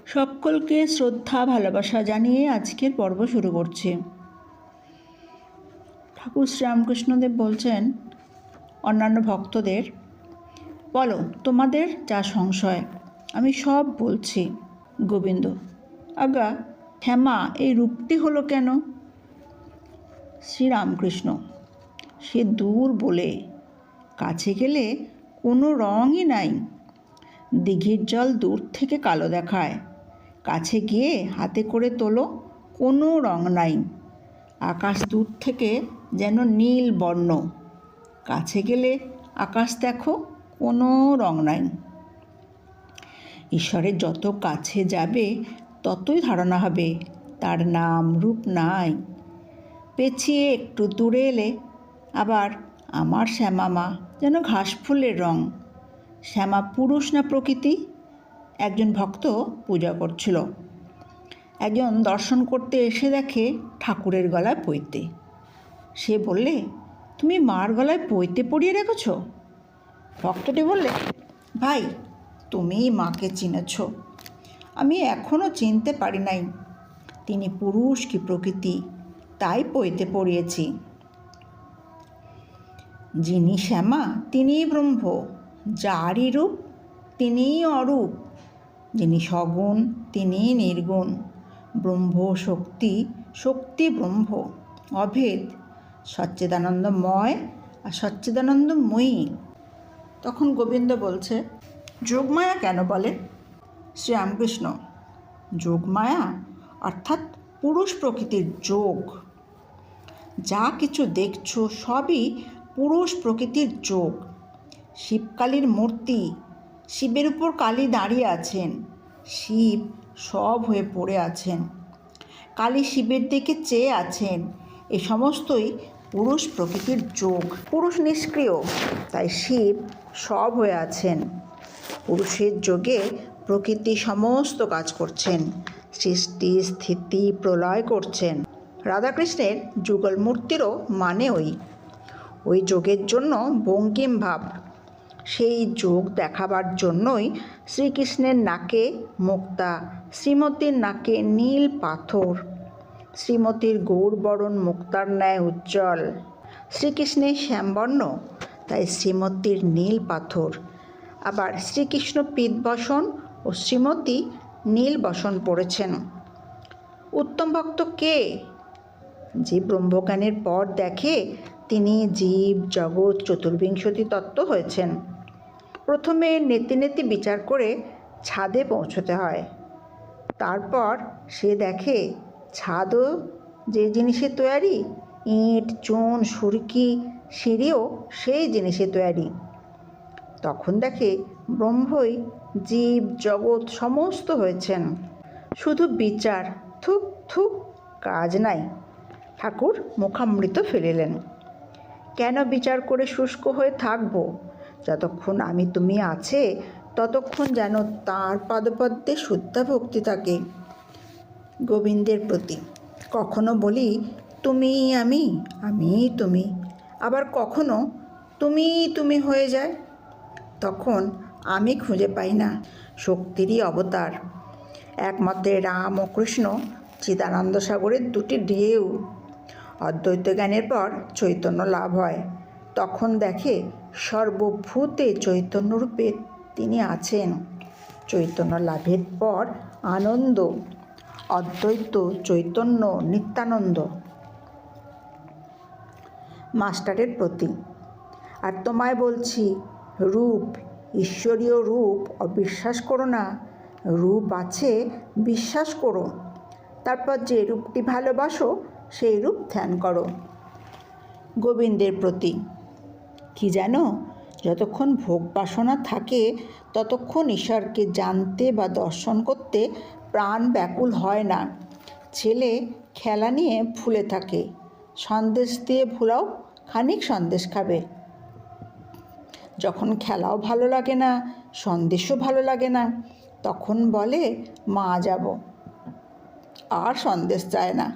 সকলকে শ্রদ্ধা ভালোবাসা জানিয়ে আজকের পর্ব শুরু করছি। ঠাকুর শ্রীরামকৃষ্ণদেব বলছেন অন্যান্য ভক্তদের, বলো তোমাদের যা সংশয়, আমি সব বলছি। গোবিন্দ, আজ্ঞা ক্ষমা এই রূপটি হলো কেন? শ্রীরামকৃষ্ণ, সে দূর বলে, কাছে গেলে কোনো রঙই নাই। দিঘির জল দূর থেকে কালো দেখায়, কাছে গিয়ে হাতে করে তোলো, কোনো রং নাই। আকাশ দূর থেকে যেন নীল বর্ণ, কাছে গেলে আকাশ দেখো, কোনো রং নাই। ঈশ্বরের যত কাছে যাবে ততই ধারণা হবে তার নাম রূপ নাই। পেছিয়ে একটু দূরে এলে আবার আমার শ্যামা মা যেন ঘাস ফুলের রং। শ্যামা পুরুষ না প্রকৃতি? একজন ভক্ত পূজা করছিল। একজন দর্শন করতে এসে দেখে ঠাকুরের গলায় পৈতে। সে বললে, তুমি মার গলায় পৈতে পরিয়ে রেখেছ? ভক্তটি বললে, ভাই তুমি মাকে চিনেছ, আমি এখনও চিনতে পারি নাই তিনি পুরুষ কি প্রকৃতি, তাই পৈতে পরিয়েছি। যিনি শ্যামা তিনিই ব্রহ্ম, যারই রূপ তিনিই অরূপ। যিনি সগুণ তিনিই নির্গুণ, ব্রহ্ম শক্তি, শক্তি ব্রহ্ম, অভেদ, সচ্চিদানন্দময় আর সচ্চিদানন্দময়ী। তখন গোবিন্দ বলছে, যোগমায়া কেন বলে? শ্রীরামকৃষ্ণ, যোগমায়া অর্থাৎ পুরুষ প্রকৃতির যোগ। যা কিছু দেখছো সবই পুরুষ প্রকৃতির যোগ। শিবকালীর মূর্তি, শিবের উপর কালী দাঁড়িয়ে আছেন, শিব সব হয়ে পড়ে আছেন, কালী শিবের দিকে চেয়ে আছেন, এ সমস্তই পুরুষ প্রকৃতির যোগ। পুরুষ নিষ্ক্রিয়, তাই শিব সব হয়ে আছেন। পুরুষের যোগে প্রকৃতি সমস্ত কাজ করছেন, সৃষ্টি স্থিতি প্রলয় করছেন। রাধাকৃষ্ণের যুগল মূর্তিরও মানে ওই যোগের জন্য বঙ্কিম ভাব। সেই যোগ দেখাবার জন্যই শ্রীকৃষ্ণের নাকে মুক্তা, শ্রীমতীর নাকে নীল পাথর। শ্রীমতীর গৌরবরণ মুক্তার ন্যায় উজ্জ্বল, শ্রীকৃষ্ণের শ্যামবর্ণ, তাই শ্রীমতীর নীল পাথর। আবার শ্রীকৃষ্ণ পীতবসন ও শ্রীমতী নীল বসন পড়েছেন। উত্তম ভক্ত কে? যে ব্রহ্মজ্ঞানের পর দেখে তিনি জীব জগৎ চতুর্বিংশতি তত্ত্ব হয়েছেন। প্রথমে নেতি নেতি বিচার করে ছাদে পৌঁছতে হয়। তারপর সে দেখে ছাদও যে জিনিসে তৈরি, ইট চুন সুরকি সিঁড়িও সেই জিনিসে তৈরি। তখন দেখে ব্রহ্মই জীব জগৎ সমস্ত হয়েছেন। শুধু বিচার, থুক থুক, কাজ নাই। ঠাকুর মুখামৃত ফেলিলেন। কেন বিচার করে শুষ্ক হয়ে থাকবো? যতক্ষণ আমি তুমি আছে ততক্ষণ যেন তাঁর পাদপদ্মে শুদ্ধা ভক্তি থাকে গোবিন্দের প্রতি। কখনো বলি তুমি আমি, আমি তুমি, আবার কখনো তুমি তুমি হয়ে যায়। তখন আমি খুঁজে পাই না। শক্তিরই অবতার। একমাত্র রাম ও কৃষ্ণ চিদানন্দ সাগরের দুটি ঢেউ। অদ্বৈত জ্ঞানের পর চৈতন্য লাভ হয়। তখন দেখে সর্বভূতে চৈতন্যরূপে তিনি আছেন। চৈতন্য লাভের পর আনন্দ, অদ্বৈত চৈতন্য নিত্যানন্দ। মাস্টারের প্রতি। আর তোমায় বলছি, রূপ, ঈশ্বরীয় রূপ অবিশ্বাস করো না। রূপ আছে, বিশ্বাস করো। তারপর যে রূপটি ভালোবাসো সেই রূপ ধ্যান করো। গোবিন্দের প্রতি। কি জানো, যতক্ষণ ভোগ বাসনা থাকে ততক্ষণ ঈশ্বরকে জানতে বা দর্শন করতে প্রাণ ব্যাকুল হয় না। ছেলে খেলা নিয়ে ফুলে থাকে, সন্দেশ দিয়ে ভুলাও খানিক সন্দেশ খাবে। যখন খেলাও ভালো লাগে না, সন্দেশও ভালো লাগে না, তখন বলে মা যাব, আর সন্দেশ চায় না।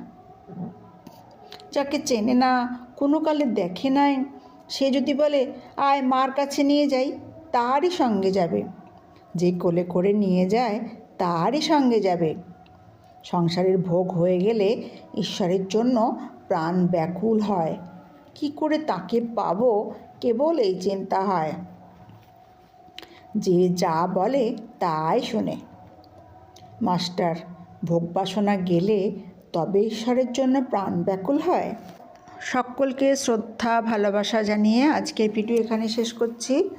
যাকে চেনে না, কোনো কালে দেখে নাই, সে যদি বলে আয় মার কাছে নিয়ে যাই, তারই সঙ্গে যাবে। যে কোলে করে নিয়ে যায় তারই সঙ্গে যাবে। সংসারের ভোগ হয়ে গেলে ঈশ্বরের জন্য প্রাণ ব্যাকুল হয়। কি করে তাকে পাবো, কেবল এই চিন্তা হয়। যে যা বলে তাই শোনে। মাস্টার, ভোগ বাসনা গেলে তবে ঈশ্বরের জন্য প্রাণ ব্যাকুল হয়? সকলকে শ্রদ্ধা ভালোবাসা জানিয়ে আজকের ভিডিও এখানে শেষ করছি।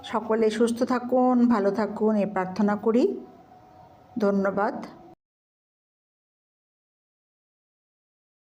সকলে সুস্থ থাকুন, ভালো থাকুন, এ প্রার্থনা করি। ধন্যবাদ।